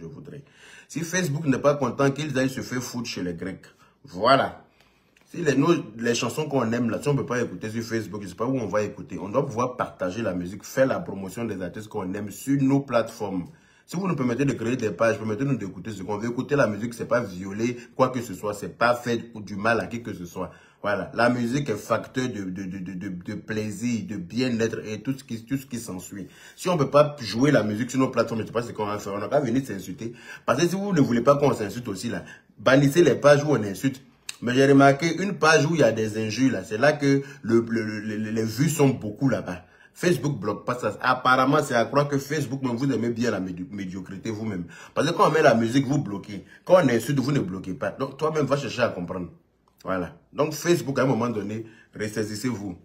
voudrais. Si Facebook n'est pas content, qu'ils aillent se faire foutre chez les Grecs. Voilà. Si les chansons qu'on aime là, si on ne peut pas écouter sur Facebook, je ne sais pas où on va écouter. On doit pouvoir partager la musique, faire la promotion des artistes qu'on aime sur nos plateformes. Si vous nous permettez de créer des pages, permettez-nous d'écouter ce qu'on veut. Écouter la musique, c'est pas violer quoi que ce soit, c'est pas faire du mal à qui que ce soit. Voilà, la musique est facteur de plaisir, de bien-être et tout ce qui s'ensuit. Si on ne peut pas jouer la musique sur nos plateformes, je ne sais pas ce qu'on va faire. On n'a pas venir s'insulter. Parce que si vous ne voulez pas qu'on s'insulte aussi là, bannissez les pages où on insulte. Mais j'ai remarqué une page où il y a des injures là, c'est là que les vues sont beaucoup là-bas. Facebook bloque pas ça. Apparemment, c'est à croire que Facebook, même vous aimez bien la médiocrité vous-même. Parce que quand on met la musique, vous bloquez. Quand on insulte, vous ne bloquez pas. Donc, toi-même, va chercher à comprendre. Voilà. Donc, Facebook, à un moment donné, ressaisissez-vous.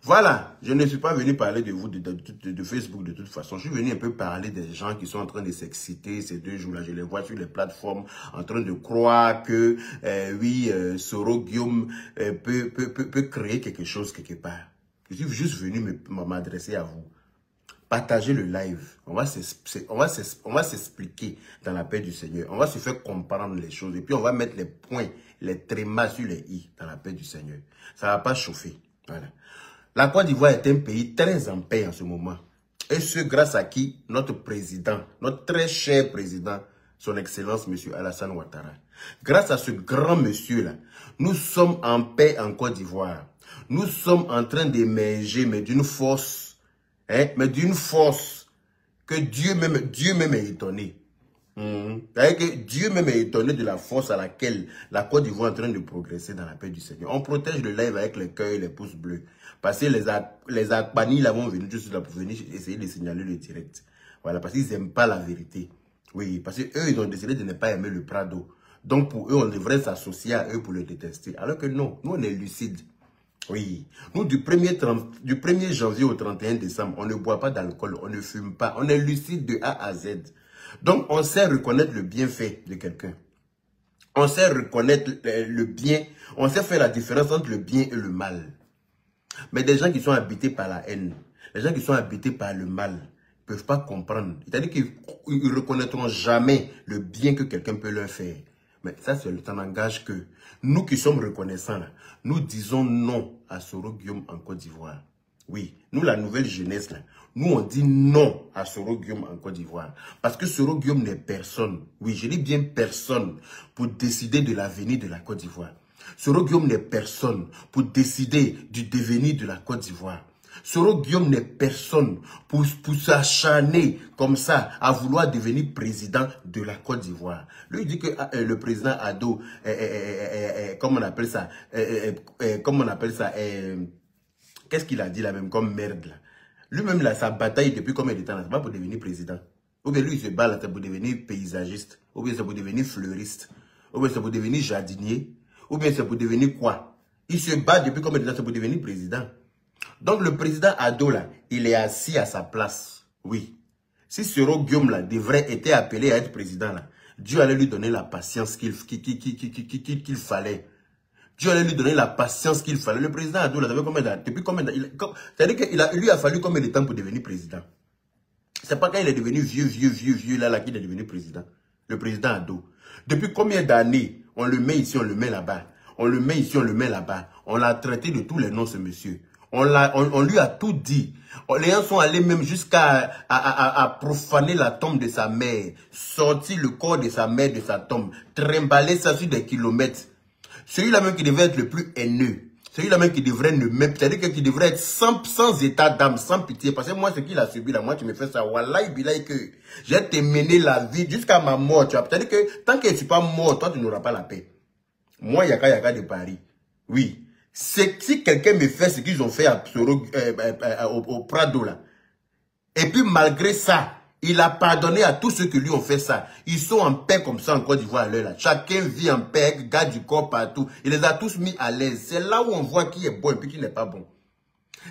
Voilà. Je ne suis pas venu parler de vous, de Facebook de toute façon. Je suis venu un peu parler des gens qui sont en train de s'exciter ces 2 jours-là. Je les vois sur les plateformes en train de croire que, oui, Soro Guillaume peut créer quelque chose quelque part. Je suis juste venu m'adresser à vous. Partagez le live. On va s'expliquer dans la paix du Seigneur. On va se faire comprendre les choses. Et puis on va mettre les points, les trémas sur les i dans la paix du Seigneur. Ça ne va pas chauffer. Voilà. La Côte d'Ivoire est un pays très en paix en ce moment. Et ce grâce à qui notre président, notre très cher président, son Excellence, M. Alassane Ouattara. Grâce à ce grand monsieur-là, nous sommes en paix en Côte d'Ivoire. Nous sommes en train d'émerger, mais d'une force, mais d'une force que Dieu même est étonné. C'est-à-dire que Dieu même est étonné de la force à laquelle la Côte d'Ivoire est en train de progresser dans la paix du Seigneur. On protège le live avec les cœurs et les pouces bleus. Parce que les Akbani là vont venir juste là pour venir essayer de signaler le direct. Voilà, parce qu'ils n'aiment pas la vérité. Oui, parce qu'eux, ils ont décidé de ne pas aimer le Prado. Donc pour eux, on devrait s'associer à eux pour le détester. Alors que non, nous on est lucides. Oui, nous du 1er janvier au 31 décembre, on ne boit pas d'alcool, on ne fume pas, on est lucide de A à Z. Donc on sait reconnaître le bienfait de quelqu'un. On sait reconnaître le bien, on sait faire la différence entre le bien et le mal. Mais des gens qui sont habités par la haine, les gens qui sont habités par le mal, ne peuvent pas comprendre. C'est-à-dire qu'ils ne reconnaîtront jamais le bien que quelqu'un peut leur faire. Mais ça n'engage que nous qui sommes reconnaissants, là, nous disons non à Soro Guillaume en Côte d'Ivoire. Oui, nous, la nouvelle jeunesse, là, nous, on dit non à Soro Guillaume en Côte d'Ivoire. Parce que Soro Guillaume n'est personne. Oui, je dis bien personne pour décider de l'avenir de la Côte d'Ivoire. Soro Guillaume n'est personne pour décider du devenir de la Côte d'Ivoire. Soro Guillaume n'est personne pour s'acharner comme ça à vouloir devenir président de la Côte d'Ivoire. Lui, il dit que le président Ado, comment on appelle ça, qu'est-ce qu'il a dit là même comme merde là. Lui-même là, sa bataille depuis combien de temps là, c'est pas pour devenir président. Ou bien lui, il se bat là, c'est pour devenir paysagiste. Ou bien c'est pour devenir fleuriste. Ou bien c'est pour devenir jardinier. Ou bien c'est pour devenir quoi? Il se bat depuis combien de temps, c'est pour devenir président. Donc le président Ado là, il est assis à sa place. Oui. Si Soro Guillaume là devrait être appelé à être président là, Dieu allait lui donner la patience qu'il fallait. Dieu allait lui donner la patience qu'il fallait. Le président Ado là, depuis combien de temps? C'est-à-dire qu'il lui a fallu combien de temps pour devenir président? C'est pas quand il est devenu vieux là qu'il est devenu président. Le président Ado. Depuis combien d'années on le met ici, on le met là-bas. On le met ici, on le met là-bas. On l'a traité de tous les noms, ce monsieur. On lui a tout dit. Les gens sont allés même jusqu'à profaner la tombe de sa mère, sortir le corps de sa mère de sa tombe, trimballer ça sur des kilomètres. Celui-là même qui devait être le plus haineux, celui-là même qui devrait ne même, c'est-à-dire qu'il devrait être sans état d'âme, sans pitié. Parce que moi, ce qu'il a subi là, moi, tu me fais ça, wallahi, billahi, que j'ai te mené la vie jusqu'à ma mort. C'est-à-dire que tant que je ne suis pas mort, toi, tu n'auras pas la paix. Moi, Yaka de Paris. Oui. Si quelqu'un me fait ce qu'ils ont fait au Prado là, et puis malgré ça, il a pardonné à tous ceux qui lui ont fait ça. Ils sont en paix comme ça en Côte d'Ivoire à l'heure là. Chacun vit en paix, garde du corps partout. Il les a tous mis à l'aise. C'est là où on voit qui est bon et puis qui n'est pas bon.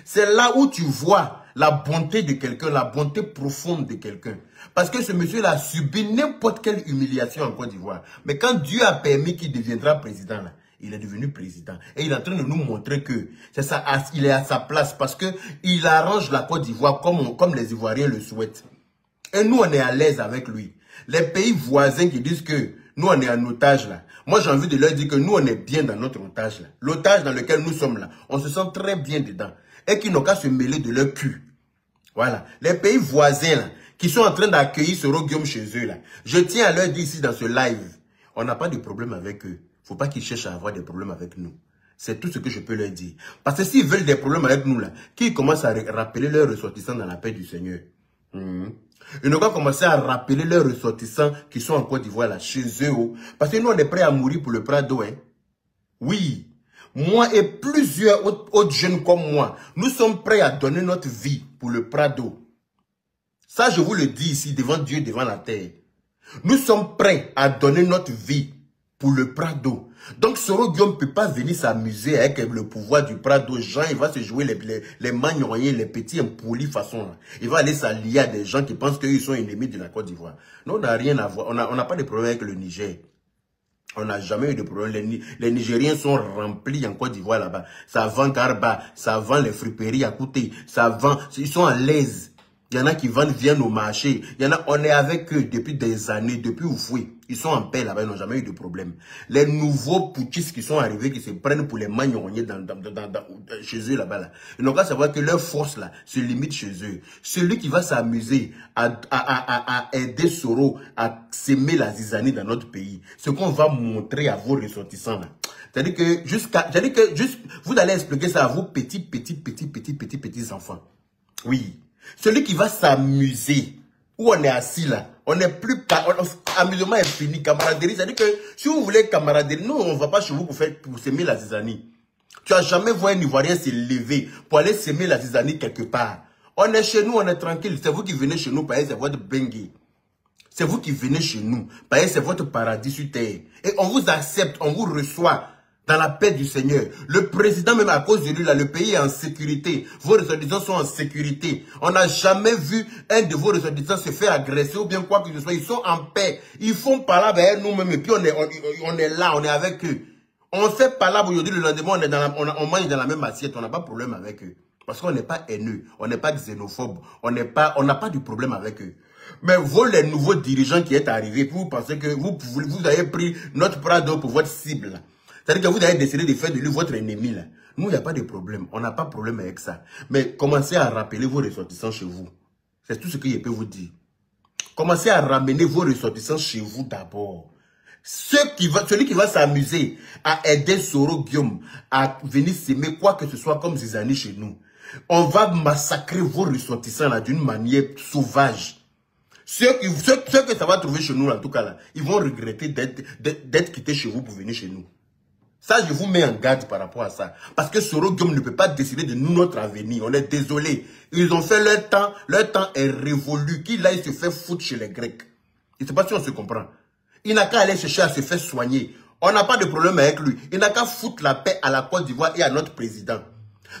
C'est là où tu vois la bonté de quelqu'un, la bonté profonde de quelqu'un. Parce que ce monsieur-là a subi n'importe quelle humiliation en Côte d'Ivoire. Mais quand Dieu a permis qu'il deviendra président là, il est devenu président. Et il est en train de nous montrer que c'est ça, il est à sa place parce que il arrange la Côte d'Ivoire comme les Ivoiriens le souhaitent. Et nous, on est à l'aise avec lui. Les pays voisins qui disent que nous, on est en otage là. Moi, j'ai envie de leur dire que nous, on est bien dans notre otage là. L'otage dans lequel nous sommes là, on se sent très bien dedans. Et qu'ils n'ont qu'à se mêler de leur cul. Voilà. Les pays voisins là, qui sont en train d'accueillir ce Guillaume chez eux là. Je tiens à leur dire ici dans ce live, on n'a pas de problème avec eux. Faut pas qu'ils cherchent à avoir des problèmes avec nous. C'est tout ce que je peux leur dire. Parce que s'ils veulent des problèmes avec nous là, qu'ils commencent à rappeler leurs ressortissants dans la paix du Seigneur. Ils n'ont pas commencé à rappeler leurs ressortissants qui sont en Côte d'Ivoire là, chez eux. Parce que nous, on est prêts à mourir pour le Prado. Hein. Oui. Moi et plusieurs autres jeunes comme moi, nous sommes prêts à donner notre vie pour le Prado. Ça, je vous le dis ici, devant Dieu, devant la terre. Nous sommes prêts à donner notre vie pour le Prado. Donc, Soro Guillaume ne peut pas venir s'amuser avec le pouvoir du Prado. Jean, il va se jouer les magnoliens, les petits impolis façon. Là. Il va aller s'allier à des gens qui pensent qu'ils sont ennemis de la Côte d'Ivoire. Nous, on n'a rien à voir. On n'a pas de problème avec le Niger. On n'a jamais eu de problème. Les Nigériens sont remplis en Côte d'Ivoire là-bas. Ça vend Garba, ça vend les friperies à côté, ça vend. Ils sont à l'aise. Il y en a qui vendent, viennent au marché. Il y en a, on est avec eux depuis des années, depuis Oufoué. Ils sont en paix là-bas, ils n'ont jamais eu de problème. Les nouveaux putschistes qui sont arrivés, qui se prennent pour les magnoliers chez eux là-bas. Là. Ils n'ont qu'à savoir que leur force là se limite chez eux. Celui qui va s'amuser à aider Soro à s'aimer la zizanie dans notre pays, ce qu'on va montrer à vos ressortissants là. C'est-à-dire que vous allez expliquer ça à vos petits enfants. Oui. Celui qui va s'amuser, où on est assis là, on n'est plus... Amusement est fini, camaraderie. C'est-à-dire que si vous voulez camaraderie, nous, on ne va pas chez vous pour s'aimer la zizanie. Tu n'as jamais vu un Ivoirien se lever pour aller s'aimer la zizanie quelque part. On est chez nous, on est tranquille. C'est vous qui venez chez nous, parce que c'est votre bengue. C'est vous qui venez chez nous, parce que c'est votre paradis sur terre. Et on vous accepte, on vous reçoit. Dans la paix du Seigneur. Le président, même à cause de lui, là, le pays est en sécurité. Vos ressortissants sont en sécurité. On n'a jamais vu un de vos ressortissants se faire agresser ou bien quoi que ce soit. Ils sont en paix. Ils font palabre avec nous-mêmes et puis on est là, on est avec eux. On fait palabre aujourd'hui, le lendemain, on mange dans la même assiette. On n'a pas de problème avec eux. Parce qu'on n'est pas haineux, on n'est pas xénophobe, on n'a pas de problème avec eux. Mais vous, les nouveaux dirigeants qui êtes arrivés, vous pensez que vous avez pris notre Prado pour votre cible. C'est-à-dire que vous avez décidé de faire de lui votre ennemi là. Nous, il n'y a pas de problème. On n'a pas de problème avec ça. Mais commencez à rappeler vos ressortissants chez vous. C'est tout ce que je peux vous dire. Commencez à ramener vos ressortissants chez vous d'abord. Celui qui va s'amuser à aider Soro Guillaume à venir s'aimer quoi que ce soit comme Zizani chez nous. On va massacrer vos ressortissants là d'une manière sauvage. Ceux que ça va trouver chez nous en tout cas là, ils vont regretter d'être quittés chez vous pour venir chez nous. Ça, je vous mets en garde par rapport à ça. Parce que Soro Guillaume ne peut pas décider de nous, notre avenir. On est désolé. Ils ont fait leur temps. Leur temps est révolu. Qu'il aille se faire foutre chez les Grecs. Je ne sais pas si on se comprend. Il n'a qu'à aller chercher à se faire soigner. On n'a pas de problème avec lui. Il n'a qu'à foutre la paix à la Côte d'Ivoire et à notre président.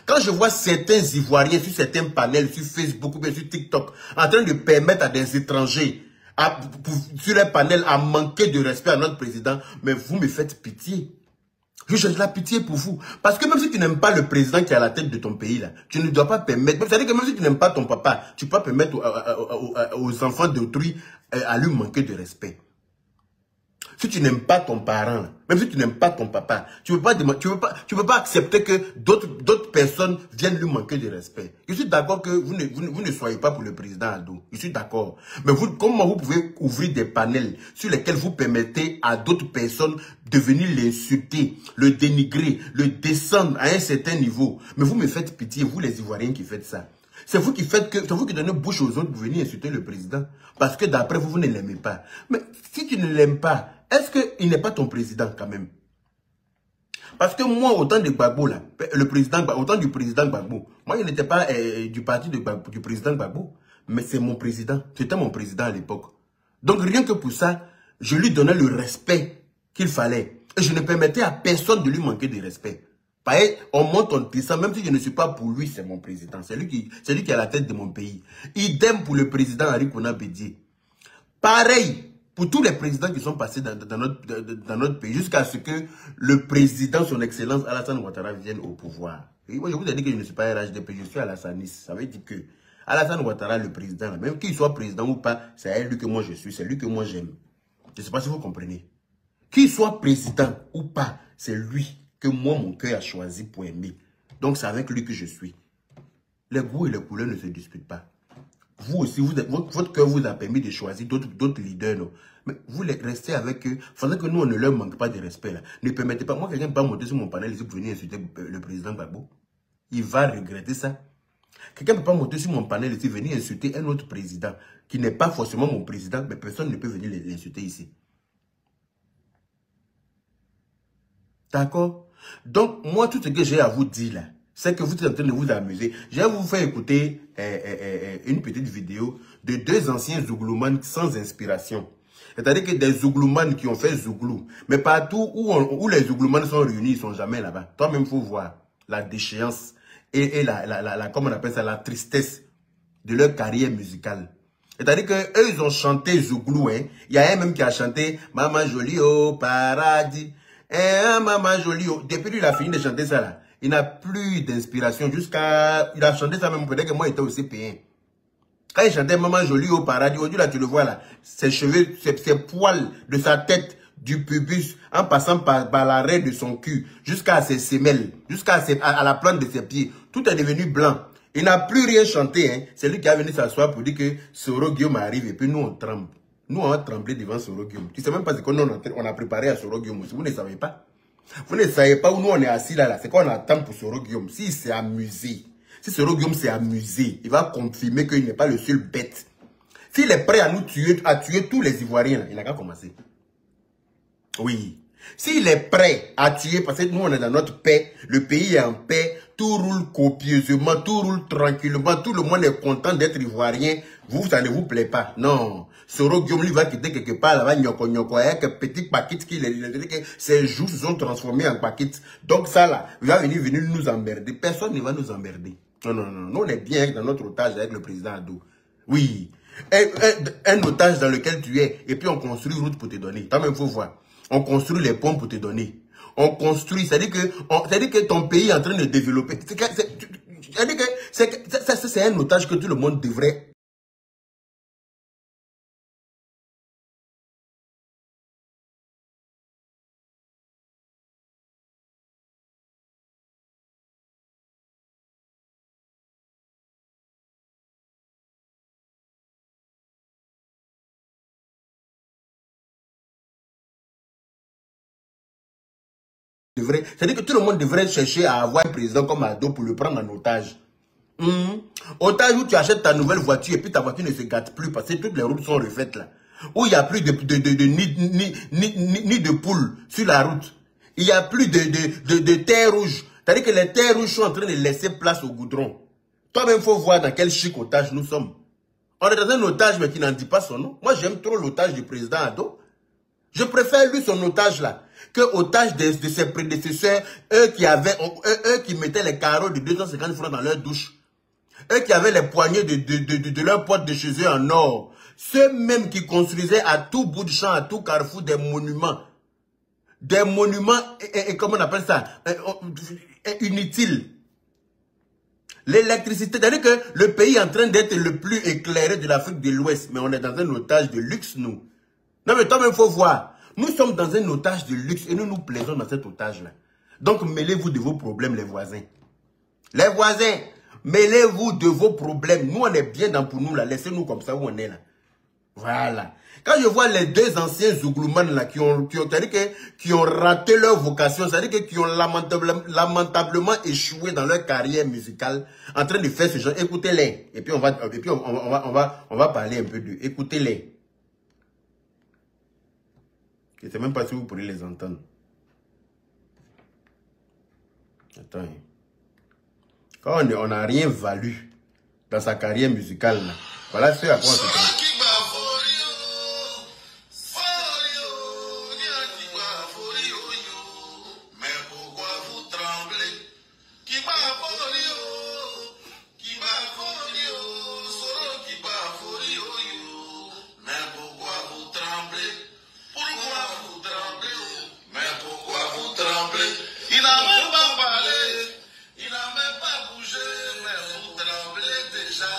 Quand je vois certains Ivoiriens sur certains panels, sur Facebook ou bien sur TikTok, en train de permettre à des étrangers, sur les panels, à manquer de respect à notre président, mais vous me faites pitié. Je cherche la pitié pour vous. Parce que même si tu n'aimes pas le président qui est à la tête de ton pays, là, tu ne dois pas permettre... C'est-à-dire que même si tu n'aimes pas ton papa, tu peux pas permettre aux enfants d'autrui à lui manquer de respect. Si tu n'aimes pas ton parent, même si tu n'aimes pas ton papa, tu peux pas accepter que d'autres personnes viennent lui manquer de respect. Je suis d'accord que vous ne soyez pas pour le président Ado. Je suis d'accord. Mais comment vous pouvez ouvrir des panels sur lesquels vous permettez à d'autres personnes de venir l'insulter, le dénigrer, le descendre à un certain niveau? Mais vous me faites pitié, vous les Ivoiriens qui faites ça. C'est vous qui donnez bouche aux autres pour venir insulter le président. Parce que d'après vous, vous ne l'aimez pas. Mais si tu ne l'aimes pas, est-ce qu'il n'est pas ton président quand même? Parce que moi, au temps de Gbagbo, là, au temps du président Gbagbo, moi, il n'était pas du parti du président Gbagbo, mais c'est mon président. C'était mon président à l'époque. Donc, rien que pour ça, je lui donnais le respect qu'il fallait. Et je ne permettais à personne de lui manquer de respect. On monte en puissant, même si je ne suis pas pour lui, c'est mon président. C'est lui qui est à la tête de mon pays. Idem pour le président Henri Konan Bédié. Pareil pour tous les présidents qui sont passés dans notre pays, jusqu'à ce que le président, son excellence Alassane Ouattara, vienne au pouvoir. Et moi, je vous ai dit que je ne suis pas RHDP, je suis Alassanis. Ça veut dire que Alassane Ouattara, le président, même qu'il soit président ou pas, c'est à lui que moi je suis, c'est lui que moi j'aime. Je ne sais pas si vous comprenez. Qu'il soit président ou pas, c'est lui que moi, mon cœur a choisi pour aimer. Donc, c'est avec lui que je suis. Les goûts et les couleurs ne se disputent pas. Vous aussi, votre cœur vous a permis de choisir d'autres leaders. Non? Mais vous restez avec eux. Faisant que nous, on ne leur manque pas de respect. Là. Ne permettez pas. Moi, quelqu'un ne peut pas monter sur mon panel ici pour venir insulter le président Gbagbo. Il va regretter ça. Quelqu'un ne peut pas monter sur mon panel ici, venir insulter un autre président qui n'est pas forcément mon président, mais personne ne peut venir l'insulter ici. D'accord? Donc, moi, tout ce que j'ai à vous dire là, c'est que vous êtes en train de vous amuser. Je vais vous faire écouter une petite vidéo de 2 anciens zougloumanes sans inspiration. C'est-à-dire que des zougloumanes qui ont fait zouglou. Mais partout où les zougloumanes sont réunis, ils ne sont jamais là-bas. Toi-même, il faut voir la déchéance et comment on appelle ça, la tristesse de leur carrière musicale. C'est-à-dire qu'eux, ils ont chanté zouglou. Hein. Il y a un même qui a chanté « Maman jolie au paradis ». Maman jolie. Depuis qu'il a fini de chanter ça là, il n'a plus d'inspiration jusqu'à... Il a chanté ça même, peut-être que moi j'étais aussi payé. Quand il chantait Maman jolie au paradis, aujourd'hui là tu le vois là, ses cheveux, ses poils de sa tête, du pubis, en passant par l'arrêt de son cul, jusqu'à ses semelles, jusqu'à la plante de ses pieds, tout est devenu blanc. Il n'a plus rien chanté. Hein. C'est lui qui est venu s'asseoir pour dire que Soro Guillaume arrive et puis nous on tremble. Nous, on a tremblé devant Soro Guillaume. Tu ne sais même pas ce qu'on a préparé à Soro Guillaume. Vous ne savez pas. Vous ne savez pas où nous on est assis là. C'est qu'on attend pour Soro Guillaume. S'il s'est amusé, si Soro Guillaume s'est amusé, il va confirmer qu'il n'est pas le seul bête. S'il est prêt à nous tuer, à tuer tous les Ivoiriens, là, il n'a qu'à commencer. Oui. S'il est prêt à tuer, parce que nous on est dans notre paix, le pays est en paix, tout roule copieusement, tout roule tranquillement, tout le monde est content d'être Ivoirien, vous, ça ne vous plaît pas. Non. Soro Guillaume, lui, va quitter quelque part là-bas, nyoko, avec un petit paquet qu'il est, ses joues se sont transformés en paquet. Donc ça là, il va venir nous emmerder. Personne ne va nous emmerder. Non, non, non. Nous, on est bien dans notre otage avec le président Ado. Oui. Un otage dans lequel tu es, et puis on construit une route pour te donner. Toi-même, il faut voir. On construit les ponts pour te donner. On construit, c'est-à-dire que ton pays est en train de développer. C'est-à-dire que c'est un otage que tout le monde devrait... C'est-à-dire que tout le monde devrait chercher à avoir un président comme Ado pour le prendre en otage. Otage où tu achètes ta nouvelle voiture et puis ta voiture ne se gâte plus parce que toutes les routes sont refaites là. Où il n'y a plus ni de poules sur la route. Il n'y a plus de terre rouge. C'est-à-dire que les terres rouges sont en train de laisser place au goudron. Toi-même, il faut voir dans quel chic otage nous sommes. On est dans un otage mais qui n'en dit pas son nom. Moi, j'aime trop l'otage du président Ado. Je préfère lui son otage là que otage de ses prédécesseurs, eux qui mettaient les carreaux de 250 francs dans leur douche. Eux qui avaient les poignées de leur porte de chez eux en or. Ceux même qui construisaient à tout bout de champ, à tout carrefour, des monuments. Des monuments, comment on appelle ça, inutiles. L'électricité, c'est-à-dire que le pays est en train d'être le plus éclairé de l'Afrique de l'Ouest. Mais on est dans un otage de luxe, nous. Non, mais toi-même, il faut voir. Nous sommes dans un otage de luxe et nous nous plaisons dans cet otage-là. Donc, mêlez-vous de vos problèmes, les voisins. Les voisins, mêlez-vous de vos problèmes. Nous, on est bien dans pour nous, là. Laissez-nous comme ça où on est, là. Voilà. Quand je vois les 2 anciens zougloumanes, là, qui ont raté leur vocation, c'est-à-dire qui ont lamentablement échoué dans leur carrière musicale, en train de faire ce genre, écoutez-les. Et puis, on va parler un peu d'eux. Écoutez-les. Je ne sais même pas si vous pourrez les entendre. Attends. Quand on n'a rien valu dans sa carrière musicale, là, voilà ce à quoi on se trompe. Il n'a même pas bougé, mais vous tremblez déjà.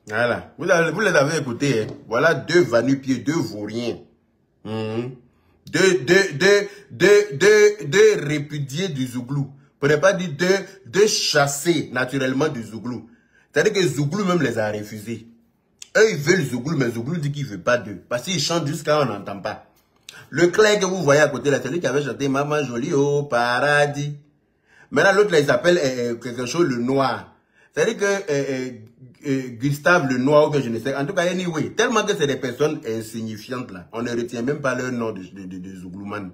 Voilà. Vous les avez écoutés. Hein. Voilà 2 va-nu-pieds, 2 vauriens. Deux répudiés du Zouglou. Pour ne pas dire deux chassés naturellement du Zouglou. C'est-à-dire que Zouglou même les a refusés. Eux, ils veulent Zouglou, mais Zouglou dit qu'il ne veut pas d'eux. Parce qu'ils chantent jusqu'à on n'entend pas. Le clerc que vous voyez à côté, là, c'est lui qui avait chanté Maman jolie au paradis. Maintenant, l'autre, là, il s'appelle quelque chose le noir. C'est-à-dire que Gustave le noir, ou que je ne sais. En tout cas, anyway, tellement que c'est des personnes insignifiantes, là. On ne retient même pas leur nom de Zouglouman.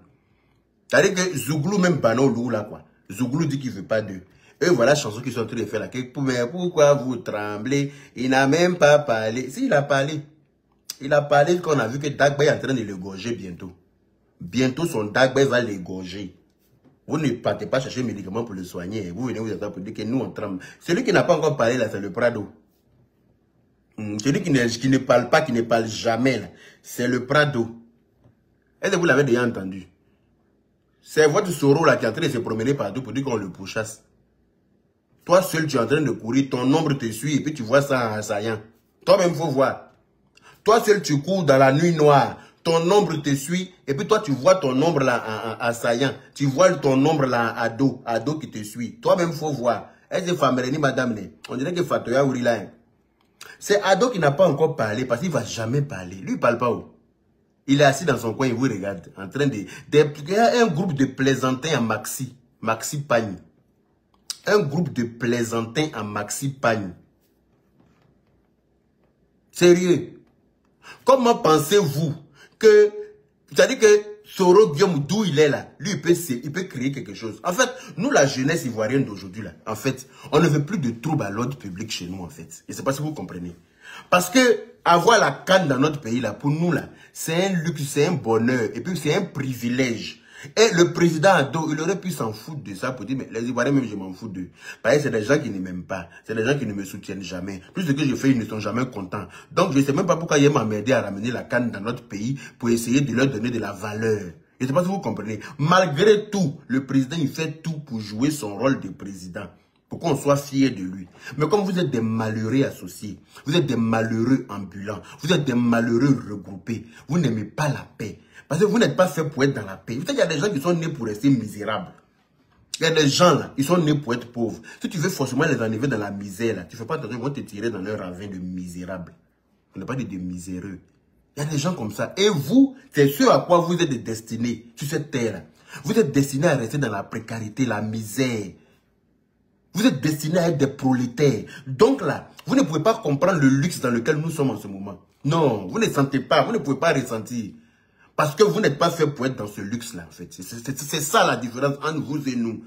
C'est-à-dire que Zouglou, même Bano Lou, là, quoi. Zouglou dit qu'il ne veut pas d'eux. Et voilà la chanson qu'ils sont en train de faire là. Mais pourquoi vous tremblez? Il n'a même pas parlé. Si, il a parlé. Il a parlé qu'on a vu que Dagbay est en train de l'égorger bientôt. Bientôt, son Dagbay va l'égorger. Vous ne partez pas chercher médicaments pour le soigner. Vous venez vous attendre pour dire que nous, on tremble. Celui qui n'a pas encore parlé là, c'est le Prado. Celui qui ne parle pas, qui ne parle jamais là, c'est le Prado. Est-ce que vous l'avez déjà entendu? C'est votre Soro là qui est en train de se promener partout pour dire qu'on le pourchasse. Toi seul, tu es en train de courir, ton ombre te suit et puis tu vois ça en assaillant. Toi-même, il faut voir. Toi seul, tu cours dans la nuit noire. Ton ombre te suit et puis toi, tu vois ton ombre là en assaillant. Tu vois ton ombre là à dos qui te suit. Toi-même, il faut voir. Est-ce que Famereni, madame, on dirait que Fatoya Ourila. C'est Ado qui n'a pas encore parlé parce qu'il ne va jamais parler. Lui, il ne parle pas où? Il est assis dans son coin, il vous regarde. En train de... Il y a un groupe de plaisantins en Maxi Pagne. Un groupe de plaisantins en Maxi Pagne. Sérieux. Comment pensez-vous que... C'est-à-dire que Soro Guillaume, d'où il est là, lui, il peut créer quelque chose. En fait, nous, la jeunesse ivoirienne d'aujourd'hui, là, en fait, on ne veut plus de troubles à l'ordre public chez nous, en fait. Je ne sais pas si vous comprenez. Parce que avoir la canne dans notre pays, là, pour nous, là, c'est un luxe, c'est un bonheur, et puis c'est un privilège. Et le président Ado, il aurait pu s'en foutre de ça pour dire, mais les Ivoiriens, même, je m'en fous d'eux. Parce que c'est des gens qui ne m'aiment pas. C'est des gens qui ne me soutiennent jamais. Tout ce que je fais, ils ne sont jamais contents. Donc, je ne sais même pas pourquoi ils m'emmerdé à ramener la canne dans notre pays pour essayer de leur donner de la valeur. Je ne sais pas si vous comprenez. Malgré tout, le président, il fait tout pour jouer son rôle de président. Pour qu'on soit fier de lui. Mais comme vous êtes des malheureux associés, vous êtes des malheureux ambulants, vous êtes des malheureux regroupés, vous n'aimez pas la paix. Parce que vous n'êtes pas fait pour être dans la paix. Vous savez, il y a des gens qui sont nés pour rester misérables. Il y a des gens là, ils sont nés pour être pauvres. Si tu veux forcément les enlever dans la misère, là, tu ne fais pas attention, ils vont te tirer dans leur ravin de misérables. On n'est pas des miséreux. Il y a des gens comme ça. Et vous, c'est ce à quoi vous êtes destinés sur cette terre. Vous êtes destinés à rester dans la précarité, la misère. Vous êtes destinés à être des prolétaires. Donc là, vous ne pouvez pas comprendre le luxe dans lequel nous sommes en ce moment. Non, vous ne sentez pas, vous ne pouvez pas ressentir. Parce que vous n'êtes pas fait pour être dans ce luxe-là, en fait. C'est ça la différence entre vous et nous.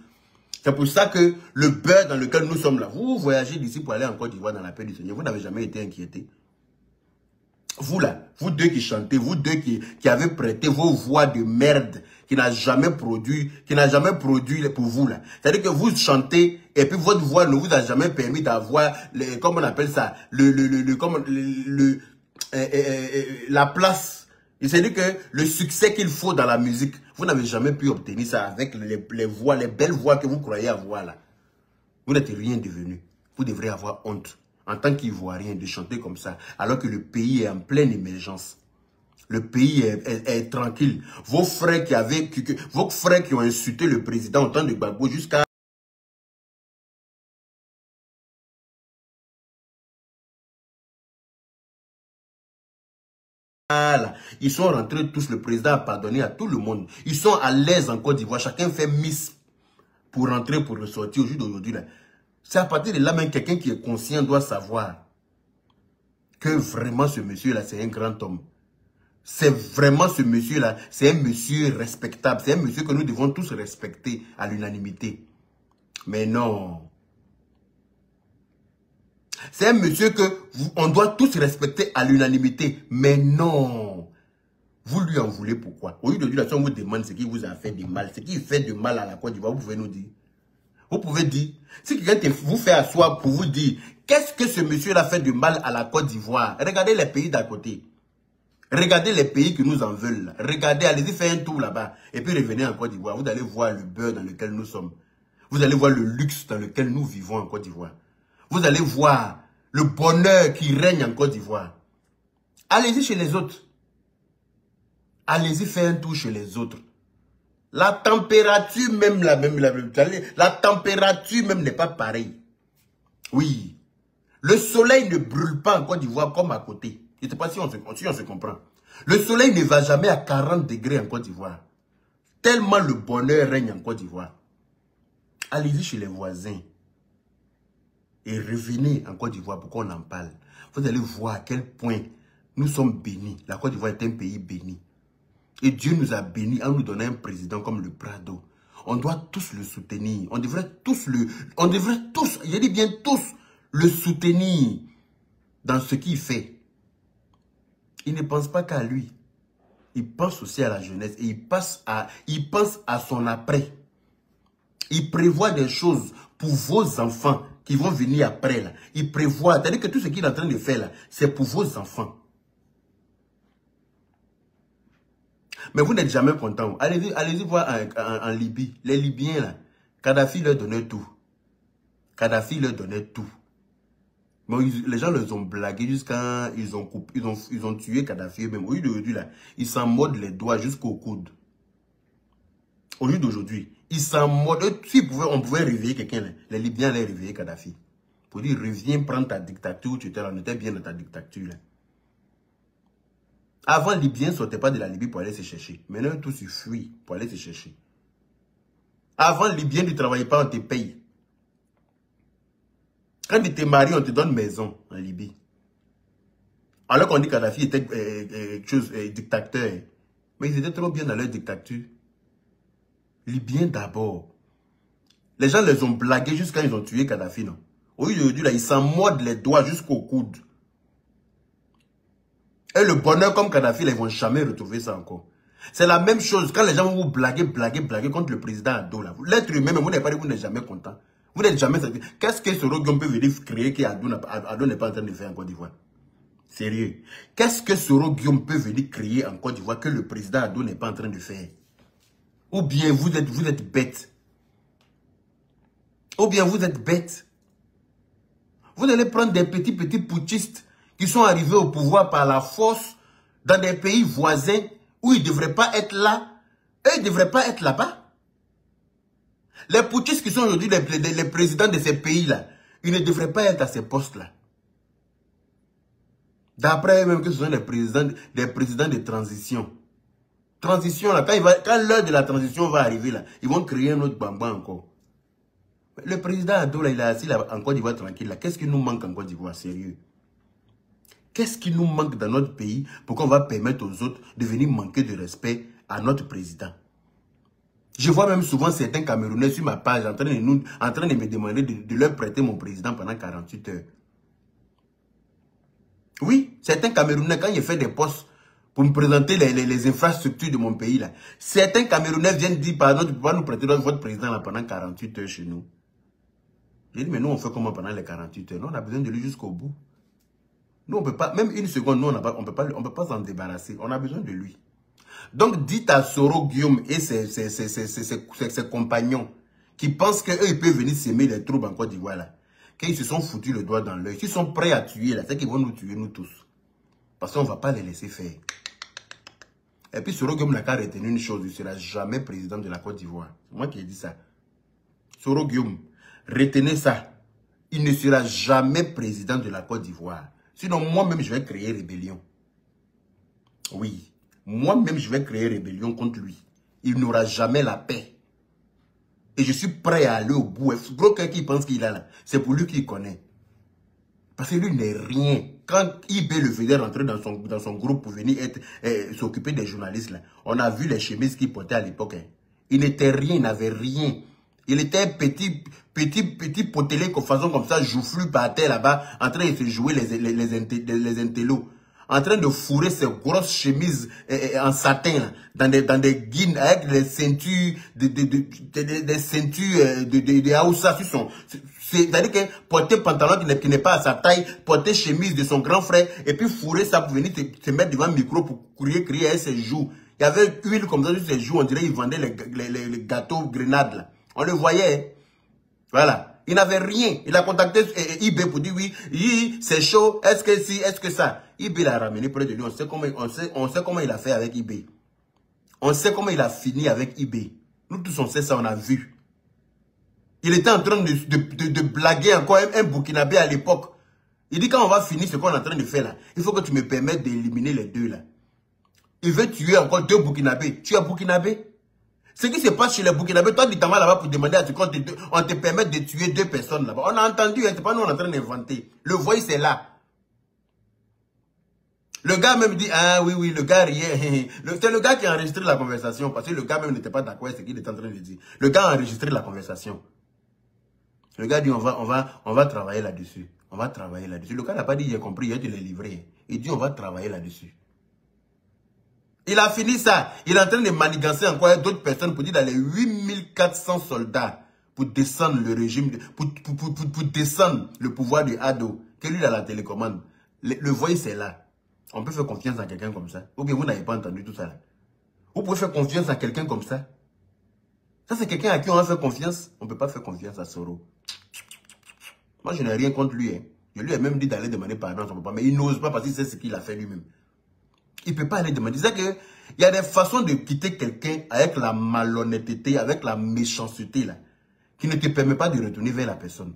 C'est pour ça que le beurre dans lequel nous sommes là, vous voyagez d'ici pour aller en Côte d'Ivoire dans la paix du Seigneur, vous n'avez jamais été inquiété. Vous là, vous deux qui chantez, vous deux qui avez prêté vos voix de merde, qui n'a jamais produit pour vous là. C'est-à-dire que vous chantez et puis votre voix ne vous a jamais permis d'avoir, comment on appelle ça, la place. C'est-à-dire que le succès qu'il faut dans la musique, vous n'avez jamais pu obtenir ça avec les voix, les belles voix que vous croyez avoir là. Vous n'êtes rien devenu. Vous devrez avoir honte en tant qu'Ivoirien de chanter comme ça, alors que le pays est en pleine émergence. Le pays est tranquille. Vos frères qui ont insulté le président au temps de Gbagbo jusqu'à... Ils sont rentrés tous, le président a pardonné à tout le monde. Ils sont à l'aise en Côte d'Ivoire. Chacun fait miss pour rentrer, pour ressortir au jour d'aujourd'hui. C'est à partir de là même quelqu'un qui est conscient doit savoir que vraiment ce monsieur-là, c'est un grand homme. C'est vraiment ce monsieur-là, c'est un monsieur respectable. C'est un monsieur que nous devons tous respecter à l'unanimité. Mais non. C'est un monsieur que on doit tous respecter à l'unanimité. Mais non. Vous lui en voulez pourquoi? Au lieu de dire, si on vous demande ce qui vous a fait du mal, ce qui fait du mal à la Côte d'Ivoire, vous pouvez nous dire. Vous pouvez dire, si quelqu'un vous fait asseoir pour vous dire, qu'est-ce que ce monsieur-là fait de mal à la Côte d'Ivoire? Regardez les pays d'à côté. Regardez les pays qui nous en veulent. Regardez, allez-y faire un tour là-bas. Et puis revenez en Côte d'Ivoire. Vous allez voir le beurre dans lequel nous sommes. Vous allez voir le luxe dans lequel nous vivons en Côte d'Ivoire. Vous allez voir le bonheur qui règne en Côte d'Ivoire. Allez-y chez les autres. Allez-y faire un tour chez les autres. La température même, la température même n'est pas pareille. Oui. Le soleil ne brûle pas en Côte d'Ivoire comme à côté. Je ne sais pas si on se comprend. Le soleil ne va jamais à 40 degrés en Côte d'Ivoire. Tellement le bonheur règne en Côte d'Ivoire. Allez-y chez les voisins. Et revenez en Côte d'Ivoire pour qu'on en parle. Vous allez voir à quel point nous sommes bénis. La Côte d'Ivoire est un pays béni. Et Dieu nous a bénis en nous donnant un président comme le Prado. On doit tous le soutenir. On devrait tous, je dis bien tous, le soutenir dans ce qu'il fait. Il ne pense pas qu'à lui. Il pense aussi à la jeunesse et il pense à son après. Il prévoit des choses pour vos enfants qui vont venir après. Là. Il prévoit, c'est-à-dire que tout ce qu'il est en train de faire là, c'est pour vos enfants. Mais vous n'êtes jamais content. Allez-y voir en Libye. Les Libyens, là, Kadhafi leur donnait tout. Kadhafi leur donnait tout. Mais les gens les ont blagués jusqu'à... Ils ont tué Kadhafi eux-mêmes. Au lieu d'aujourd'hui, là, ils s'en mordent les doigts jusqu'au coude. Au lieu d'aujourd'hui, ils s'en mordent. Si on pouvait réveiller quelqu'un, les Libyens allaient réveiller Kadhafi. Pour dire, reviens prendre ta dictature. Tu étais bien dans ta dictature, là. Avant, les Libyens ne sortaient pas de la Libye pour aller se chercher. Maintenant, tous ils fuient pour aller se chercher. Avant, les Libyens ne travaillaient pas, on te paye. Quand tu t'es marié, on te donne maison en Libye. Alors qu'on dit que Kadhafi était dictateur. Mais ils étaient trop bien dans leur dictature. Libyens d'abord. Les gens les ont blagués jusqu'à ils ont tué Kadhafi, non? Aujourd'hui, là, ils s'en mordent les doigts jusqu'au coude. Et le bonheur comme Kadhafi, là, ils ne vont jamais retrouver ça encore. C'est la même chose quand les gens vont vous blaguer contre le président Ado. L'être humain, vous n'êtes jamais content. Vous n'êtes jamais satisfait. Qu'est-ce que Soro Guillaume peut venir créer qu'Ado n'est pas en train de faire en Côte d'Ivoire? Sérieux. Qu'est-ce que Soro Guillaume peut venir créer en Côte d'Ivoire que le président Ado n'est pas en train de faire? Ou bien vous êtes bête. Ou bien vous êtes bête. Vous allez prendre des petits putschistes qui sont arrivés au pouvoir par la force dans des pays voisins où ils ne devraient pas être là. Eux, ils ne devraient pas être là-bas. Les putschistes qui sont aujourd'hui les présidents de ces pays-là, ils ne devraient pas être à ces postes-là. D'après eux-mêmes que ce sont des présidents de transition. Transition, là, quand l'heure de la transition va arriver, là, ils vont créer un autre bambin encore. Le président Ado, là, il est assis là, en Côte d'Ivoire tranquille. Qu'est-ce qui nous manque en Côte d'Ivoire, sérieux? Qu'est-ce qui nous manque dans notre pays pour qu'on va permettre aux autres de venir manquer de respect à notre président? Je vois même souvent certains Camerounais sur ma page en train de me demander de leur prêter mon président pendant 48 heures. Oui, certains Camerounais, quand il fait des postes pour me présenter les infrastructures de mon pays, là, certains Camerounais viennent dire, pardon, tu peux pas nous prêter votre président là, pendant 48 heures chez nous. J'ai dit, mais nous, on fait comment pendant les 48 heures? Nous, on a besoin de lui jusqu'au bout. Nous, on peut pas, même une seconde, nous, on peut pas s'en débarrasser. On a besoin de lui. Donc, dites à Soro Guillaume et ses compagnons qui pensent qu'eux, ils peuvent venir s'aimer les troubles en Côte d'Ivoire, là, qu'ils se sont foutus le doigt dans l'œil. S'ils sont prêts à tuer, là, c'est qu'ils vont nous tuer, nous tous. Parce qu'on ne va pas les laisser faire. Et puis, Soro Guillaume n'a qu'à retenir une chose, il ne sera jamais président de la Côte d'Ivoire. C'est moi qui ai dit ça. Soro Guillaume, retenez ça. Il ne sera jamais président de la Côte d'Ivoire. Sinon, moi-même, je vais créer rébellion. Oui. Moi-même, je vais créer rébellion contre lui. Il n'aura jamais la paix. Et je suis prêt à aller au bout. Gros quelqu'un qui pense qu'il a là, c'est pour lui qu'il connaît. Parce que lui n'est rien. Quand IB le faisait rentrer dans son groupe pour venir s'occuper des journalistes, là, on a vu les chemises qu'il portait à l'époque. Hein. Il n'était rien, il n'avait rien. Il était un petit potelé façon comme ça, joufflu par terre là-bas, en train de se jouer les intellos. En train de fourrer ses grosses chemises en satin, là, dans des guines, avec les ceintures, des ceintures de Aoussa sur son... C'est-à-dire que porter pantalon qui n'est pas à sa taille, porter chemise de son grand frère, et puis fourrer ça pour venir se mettre devant le micro pour crier avec ses joues. Il y avait huile comme ça sur ses joues, on dirait qu'il vendait les gâteaux grenades, là. On le voyait. Voilà. Il n'avait rien. Il a contacté IB pour dire oui, c'est chaud, est-ce que si, est-ce que ça. IB l'a ramené près de lui. On sait comment il a fait avec IB. On sait comment il a fini avec IB. Nous tous on sait ça, on a vu. Il était en train de blaguer encore un Burkinabé à l'époque. Il dit quand on va finir ce qu'on est en train de faire là, il faut que tu me permettes d'éliminer les deux là. Il veut tuer encore 2 Burkinabés. Tu es Burkinabé? Ce qui se passe chez les Burkinabés, toi tu t'en vas là-bas pour demander à ce qu'on te permette de tuer 2 personnes là-bas. On a entendu, hein, c'est pas nous on est en train d'inventer. Le voice c'est là. Le gars même dit, ah oui, le gars riait. C'est le gars qui a enregistré la conversation, parce que le gars même n'était pas d'accord avec ce qu'il était en train de dire. Le gars a enregistré la conversation. Le gars dit, on va travailler là-dessus. On va travailler là-dessus. Le gars n'a pas dit, j'ai compris, il te l'ai livré. Il dit, on va travailler là-dessus. Il a fini ça. Il est en train de manigancer encore d'autres personnes pour dire dans les 8400 soldats pour descendre le régime, pour descendre le pouvoir de Ado, que lui a la télécommande. Le voice c'est là. On peut faire confiance à quelqu'un comme ça. Ou bien vous n'avez pas entendu tout ça là. Vous pouvez faire confiance à quelqu'un comme ça. Ça c'est quelqu'un à qui on va faire confiance. On ne peut pas faire confiance à Soro. Moi je n'ai rien contre lui. Hein. Je lui ai même dit d'aller demander pardon à son papa. Mais il n'ose pas parce qu'il sait ce qu'il a fait lui-même. Il ne peut pas aller demander. C'est qu'il y a des façons de quitter quelqu'un avec la malhonnêteté, avec la méchanceté là, qui ne te permet pas de retourner vers la personne.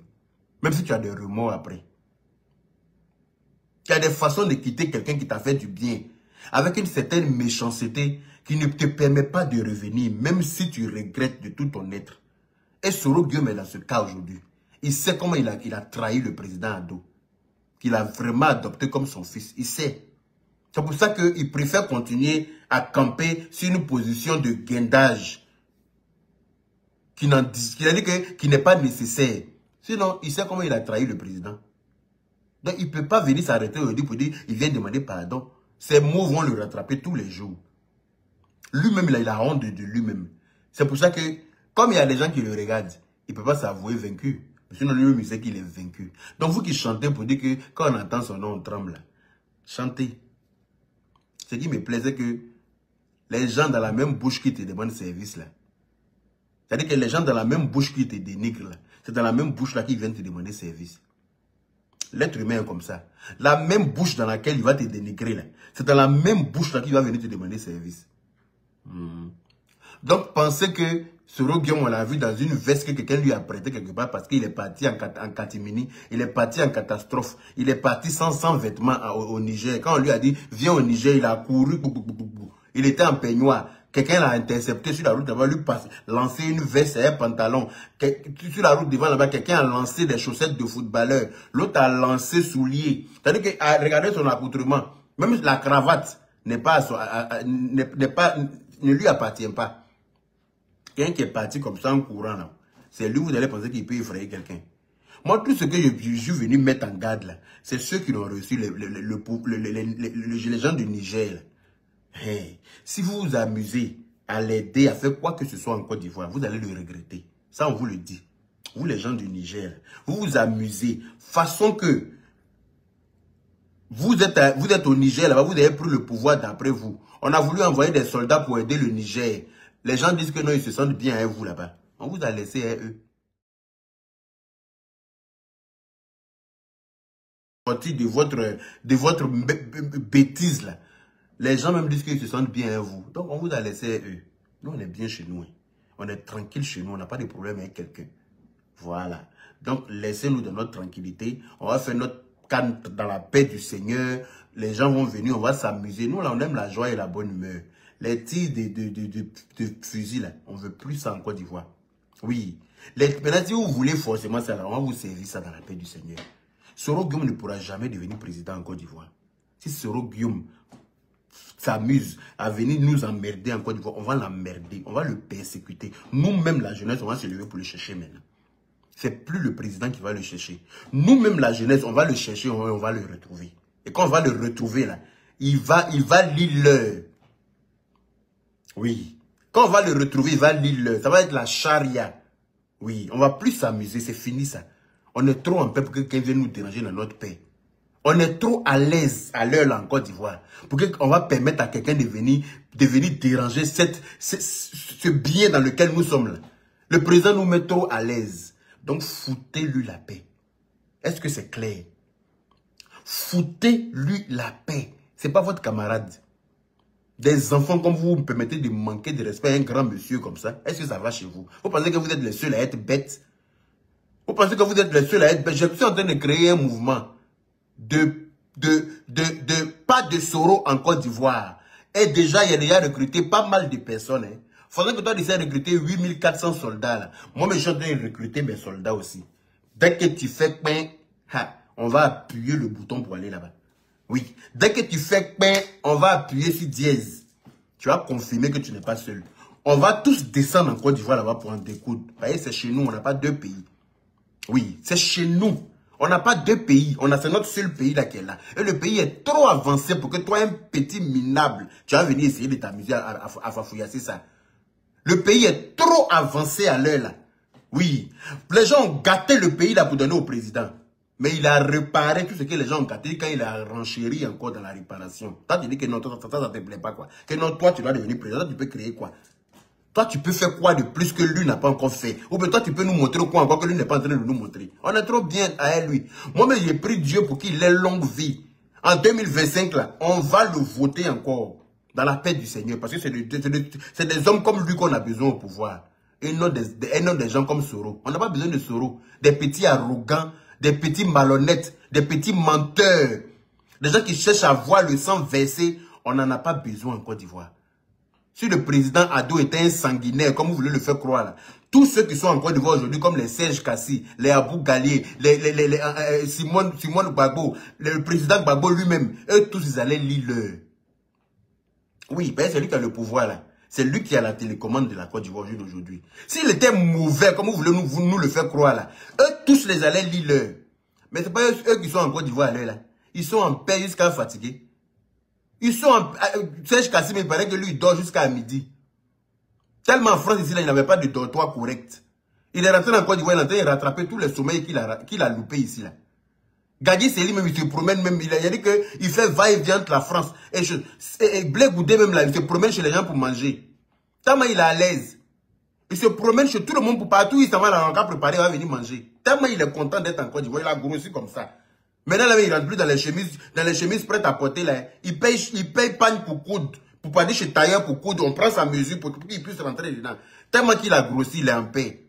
Même si tu as des remords après. Il y a des façons de quitter quelqu'un qui t'a fait du bien, avec une certaine méchanceté qui ne te permet pas de revenir, même si tu regrettes de tout ton être. Et Soro Guillaume est dans ce cas aujourd'hui. Il sait comment il a trahi le président Ado, qu'il a vraiment adopté comme son fils. Il sait. C'est pour ça qu'il préfère continuer à camper sur une position de guindage qui n'est pas nécessaire. Sinon, il sait comment il a trahi le président. Donc, il ne peut pas venir s'arrêter aujourd'hui pour dire il vient demander pardon. Ses mots vont le rattraper tous les jours. Lui-même, il a honte de lui-même. C'est pour ça que, comme il y a des gens qui le regardent, il ne peut pas s'avouer vaincu. Sinon, lui-même, il sait qu'il est vaincu. Donc, vous qui chantez pour dire que quand on entend son nom, on tremble. Chantez. Ce qui me plaît, c'est que les gens dans la même bouche qui te demandent service, là. C'est-à-dire que les gens dans la même bouche qui te dénigrent, là, c'est dans la même bouche là qu'ils viennent te demander service. L'être humain est comme ça. La même bouche dans laquelle il va te dénigrer, là, c'est dans la même bouche là qu'il va venir te demander service. Donc, pensez que Soro Guillaume, on l'a vu dans une veste que quelqu'un lui a prêté quelque part parce qu'il est parti en catimini, il est parti en catastrophe, il est parti sans vêtements au Niger. Quand on lui a dit, viens au Niger, il a couru, il était en peignoir. Quelqu'un l'a intercepté sur la route devant, lui lancer une veste et un pantalon. Sur la route devant là-bas, quelqu'un a lancé des chaussettes de footballeur. L'autre a lancé souliers. C'est-à-dire que, regardez son accoutrement. Même la cravate ne lui appartient pas. Quelqu'un qui est parti comme ça en courant là, c'est lui, vous allez penser qu'il peut effrayer quelqu'un. Moi, tout ce que je suis venu mettre en garde là, c'est ceux qui ont reçu les gens du Niger là. Hey, si vous vous amusez à l'aider à faire quoi que ce soit en Côte d'Ivoire, vous allez le regretter. Ça, on vous le dit. Vous, les gens du Niger, vous vous amusez. Façon que vous êtes au Niger, là-bas, vous avez pris le pouvoir d'après vous. On a voulu envoyer des soldats pour aider le Niger. Les gens disent que non, ils se sentent bien avec vous là-bas. On vous a laissé à eux. De votre bêtise là. Les gens même disent qu'ils se sentent bien à vous. Donc, on vous a laissé eux. Nous, on est bien chez nous. On est tranquille chez nous. On n'a pas de problème avec quelqu'un. Voilà. Donc, laissez-nous dans notre tranquillité. On va faire notre canne dans la paix du Seigneur. Les gens vont venir. On va s'amuser. Nous, là, on aime la joie et la bonne humeur. Les tirs de fusil, là, on ne veut plus ça en Côte d'Ivoire. Oui. Maintenant, si vous voulez forcément ça, là, on va vous servir ça dans la paix du Seigneur. Soro Guillaume ne pourra jamais devenir président en Côte d'Ivoire. Si Soro Guillaume s'amuse à venir nous emmerder en Côte d'Ivoire, on va l'emmerder, on va le persécuter. Nous-mêmes, la jeunesse, on va se lever pour le chercher maintenant. C'est plus le président qui va le chercher. Nous-mêmes, la jeunesse, on va le chercher, on va le retrouver. Et quand on va le retrouver, là, il va lire l'heure. Oui. Quand on va le retrouver, il va lire l'heure. Ça va être la charia. Oui, on va plus s'amuser, c'est fini ça. On est trop en paix pour que quelqu'un vienne nous déranger dans notre paix. On est trop à l'aise à l'heure là en Côte d'Ivoire pour qu'on va permettre à quelqu'un de venir déranger ce bien dans lequel nous sommes là. Le président nous met trop à l'aise. Donc, foutez-lui la paix. Est-ce que c'est clair? Foutez-lui la paix. Ce n'est pas votre camarade. Des enfants comme vous me permettez de manquer de respect à un grand monsieur comme ça. Est-ce que ça va chez vous? Vous pensez que vous êtes les seuls à être bêtes? Vous pensez que vous êtes les seuls à être bêtes? Je suis en train de créer un mouvement pas de Soro en Côte d'Ivoire. Et déjà, il y a déjà recruté pas mal de personnes. Il faudrait que toi, tu essaies de recruter 8400 soldats. Là. Moi, je suis en train de recruter mes soldats aussi. Dès que tu fais pain, on va appuyer le bouton pour aller là-bas. Oui. Dès que tu fais pain, on va appuyer sur dièse. Tu vas confirmer que tu n'es pas seul. On va tous descendre en Côte d'Ivoire là-bas pour en découdre. Vous voyez, c'est chez nous, on n'a pas deux pays. Oui, c'est chez nous. On n'a pas deux pays. C'est notre seul pays là qui est là. Et le pays est trop avancé pour que toi, un petit minable, tu vas venir essayer de t'amuser à fafouillasser ça. Le pays est trop avancé à l'heure là. Oui. Les gens ont gâté le pays là pour donner au président. Mais il a réparé tout ce que les gens ont gâté quand il a renchéri encore dans la réparation. Toi, tu dis que non, toi, ça ne te plaît pas quoi. Que non, toi, tu dois devenir président, tu peux créer quoi? Toi, tu peux faire quoi de plus que lui n'a pas encore fait? Ou bien toi, tu peux nous montrer quoi encore que lui n'est pas en train de nous montrer. On est trop bien à lui. Moi-même, j'ai pris Dieu pour qu'il ait longue vie. En 2025, là, on va le voter encore dans la paix du Seigneur. Parce que c'est des hommes comme lui qu'on a besoin au pouvoir. Et non des gens comme Soro. On n'a pas besoin de Soro. Des petits arrogants, des petits malhonnêtes, des petits menteurs. Des gens qui cherchent à voir le sang versé. On n'en a pas besoin en Côte d'Ivoire. Si le président Ado était un sanguinaire, comme vous voulez le faire croire, là, tous ceux qui sont en Côte d'Ivoire aujourd'hui, comme les Serge Kassi, les Abou Galier, Simone Gbagbo, le président Gbagbo lui-même, eux tous, ils allaient lire leur. Oui, ben c'est lui qui a le pouvoir là. C'est lui qui a la télécommande de la Côte d'Ivoire aujourd'hui. S'il était mauvais, comme vous voulez nous le faire croire là, eux tous les allaient lire leur. Mais ce n'est pas eux qui sont en Côte d'Ivoire là. Ils sont en paix jusqu'à fatiguer. Ils sont en... Serge Kassim, il paraît que lui, il dort jusqu'à midi. Tellement en France, ici, là, il n'avait pas de dortoir correct. Il est rentré en Côte d'Ivoire, il est en train de rattraper tous les sommeils qu'il a loupés ici, là. Gadi Seli, même, il se promène, même, il a dit qu'il fait va-et-vient entre la France. Et Blé Goudé, même, là, il se promène chez les gens pour manger. Tellement il est à l'aise. Il se promène chez tout le monde pour partout, il s'en va dans le cas préparé, il va venir manger. Tellement il est content d'être en Côte d'Ivoire, il a grossi comme ça. Maintenant, là, il ne rentre plus dans les chemises prêtes à porter, là. Il paye pagne pour coudre. Pour pas dire chez tailleur pour coudre. On prend sa mesure pour qu'il puisse rentrer dedans. Tellement qu'il a grossi, il est en paix.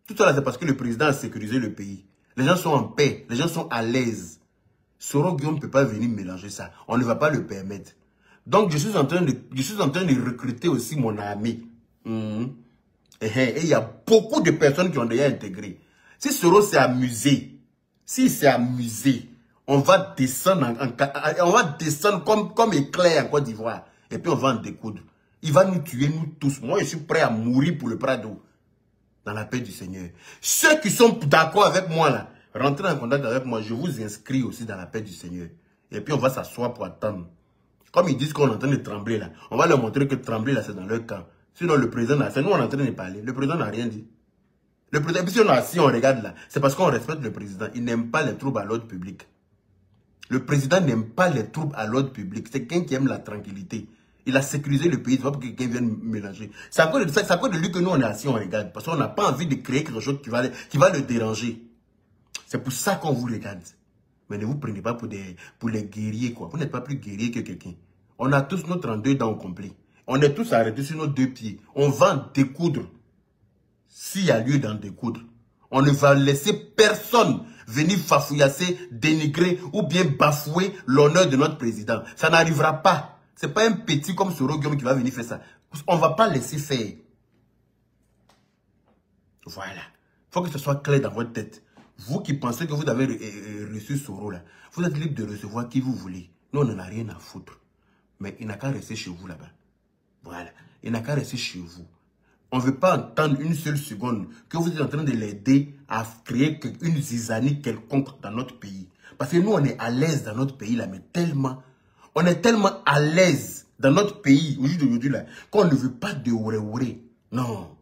Tout ça, là, c'est parce que le président a sécurisé le pays. Les gens sont en paix. Les gens sont à l'aise. Soro Guillaume ne peut pas venir mélanger ça. On ne va pas le permettre. Donc, je suis en train de recruter aussi mon ami. Et il y a beaucoup de personnes qui ont déjà intégré. Si Soro s'est amusé, s'il s'est amusé, on va descendre, comme éclair en Côte d'Ivoire. Et puis on va en découdre. Il va nous tuer, nous tous. Moi, je suis prêt à mourir pour le Prado. Dans la paix du Seigneur. Ceux qui sont d'accord avec moi, là, rentrez en contact avec moi. Je vous inscris aussi dans la paix du Seigneur. Et puis on va s'asseoir pour attendre. Comme ils disent qu'on est en train de trembler, là. On va leur montrer que trembler, là, c'est dans leur camp. Sinon, le président, c'est nous, on est en train de parler. Le président n'a rien dit. Le président, si on est assis, on regarde là, c'est parce qu'on respecte le président. Il n'aime pas les troubles à l'ordre public. Le président n'aime pas les troubles à l'ordre public. C'est quelqu'un qui aime la tranquillité. Il a sécurisé le pays, c'est pas pour que quelqu'un vienne mélanger. C'est à cause de lui que nous, on est assis, on regarde. Parce qu'on n'a pas envie de créer quelque chose qui va le déranger. C'est pour ça qu'on vous regarde. Mais ne vous prenez pas pour les guerriers, quoi. Vous n'êtes pas plus guerrier que quelqu'un. On a tous nos 32 dents au complet. On est tous arrêtés sur nos deux pieds. On va en découdre. S'il y a lieu d'en découdre, on ne va laisser personne venir fafouillasser, dénigrer ou bien bafouer l'honneur de notre président. Ça n'arrivera pas. Ce n'est pas un petit comme Soro Guillaume qui va venir faire ça. On ne va pas laisser faire. Voilà. Il faut que ce soit clair dans votre tête. Vous qui pensez que vous avez reçu Soro, là, vous êtes libre de recevoir qui vous voulez. Nous, on n'en a rien à foutre. Mais il n'a qu'à rester chez vous là-bas. Voilà. Il n'a qu'à rester chez vous. On ne veut pas entendre une seule seconde que vous êtes en train de l'aider à créer une zizanie quelconque dans notre pays. Parce que nous, on est à l'aise dans notre pays, là, mais tellement, on est tellement à l'aise dans notre pays, aujourd'hui, là, qu'on ne veut pas de oué-oué. Non.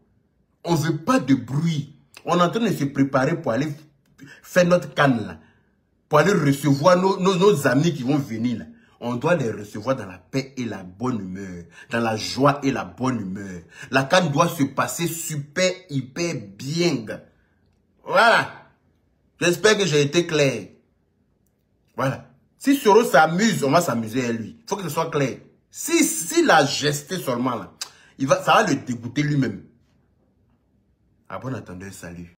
On ne veut pas de bruit. On est en train de se préparer pour aller faire notre canne, là. Pour aller recevoir nos amis qui vont venir, là. On doit les recevoir dans la paix et la bonne humeur. Dans la joie et la bonne humeur. La canne doit se passer super, hyper bien. Voilà. J'espère que j'ai été clair. Voilà. Si Soro s'amuse, on va s'amuser à lui. Il faut que ce soit clair. S'il a gesté seulement là, ça va le dégoûter lui-même. À bon attendeur, salut.